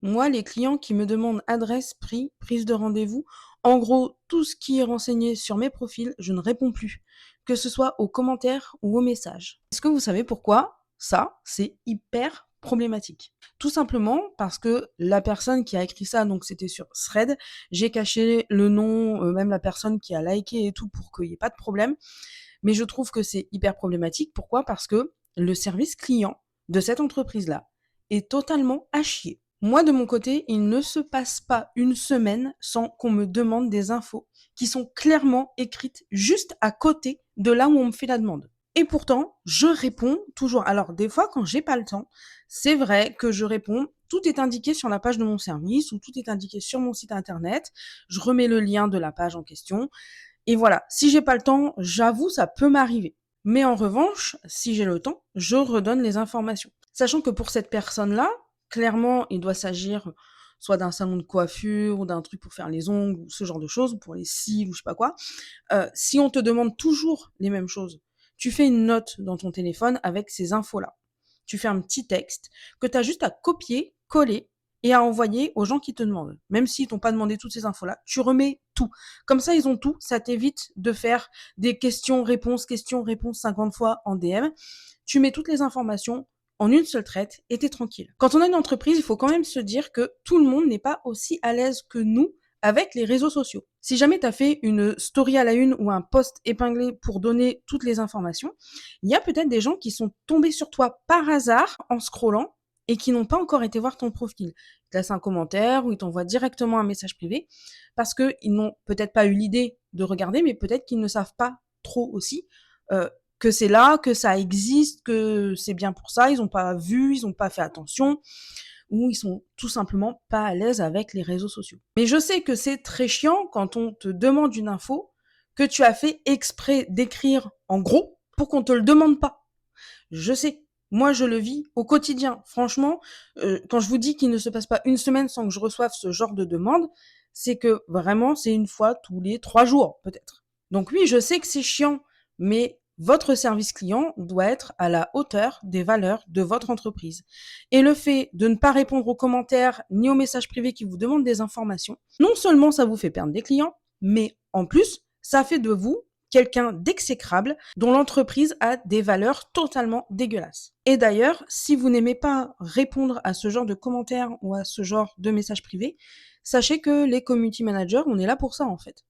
Moi, les clients qui me demandent adresse, prix, prise de rendez-vous, en gros, tout ce qui est renseigné sur mes profils, je ne réponds plus, que ce soit aux commentaires ou aux messages. Est-ce que vous savez pourquoi ça, c'est hyper problématique? Tout simplement parce que la personne qui a écrit ça, donc c'était sur Thread, j'ai caché le nom, même la personne qui a liké et tout pour qu'il y ait pas de problème. Mais je trouve que c'est hyper problématique. Pourquoi? Parce que le service client de cette entreprise-là est totalement à chier. Moi, de mon côté, il ne se passe pas une semaine sans qu'on me demande des infos qui sont clairement écrites juste à côté de là où on me fait la demande. Et pourtant, je réponds toujours. Alors, des fois, quand j'ai pas le temps, c'est vrai que je réponds. Tout est indiqué sur la page de mon service ou tout est indiqué sur mon site internet. Je remets le lien de la page en question. Et voilà, si j'ai pas le temps, j'avoue, ça peut m'arriver. Mais en revanche, si j'ai le temps, je redonne les informations. Sachant que pour cette personne-là, clairement, il doit s'agir soit d'un salon de coiffure ou d'un truc pour faire les ongles ou ce genre de choses, ou pour les cils ou je sais pas quoi. Si on te demande toujours les mêmes choses, tu fais une note dans ton téléphone avec ces infos-là. Tu fais un petit texte que tu as juste à copier, coller et à envoyer aux gens qui te demandent. Même s'ils t'ont pas demandé toutes ces infos-là, tu remets tout. Comme ça, ils ont tout. Ça t'évite de faire des questions-réponses 50 fois en DM. Tu mets toutes les informations en une seule traite et t'es tranquille. Quand on a une entreprise, il faut quand même se dire que tout le monde n'est pas aussi à l'aise que nous avec les réseaux sociaux. Si jamais tu as fait une story à la une ou un post épinglé pour donner toutes les informations, il y a peut-être des gens qui sont tombés sur toi par hasard en scrollant et qui n'ont pas encore été voir ton profil. Ils te laissent un commentaire ou ils t'envoient directement un message privé parce qu'ils n'ont peut-être pas eu l'idée de regarder, mais peut-être qu'ils ne savent pas trop aussi que c'est là, que ça existe, que c'est bien pour ça. Ils n'ont pas vu, ils n'ont pas fait attention ou ils sont tout simplement pas à l'aise avec les réseaux sociaux. Mais je sais que c'est très chiant quand on te demande une info que tu as fait exprès d'écrire en gros pour qu'on te le demande pas. Je sais. Moi, je le vis au quotidien. Franchement, quand je vous dis qu'il ne se passe pas une semaine sans que je reçoive ce genre de demande, c'est que vraiment, c'est une fois tous les 3 jours, peut-être. Donc oui, je sais que c'est chiant, mais votre service client doit être à la hauteur des valeurs de votre entreprise. Et le fait de ne pas répondre aux commentaires ni aux messages privés qui vous demandent des informations, non seulement ça vous fait perdre des clients, mais en plus, ça fait de vous quelqu'un d'exécrable dont l'entreprise a des valeurs totalement dégueulasses. Et d'ailleurs, si vous n'aimez pas répondre à ce genre de commentaires ou à ce genre de messages privés, sachez que les community managers, on est là pour ça en fait.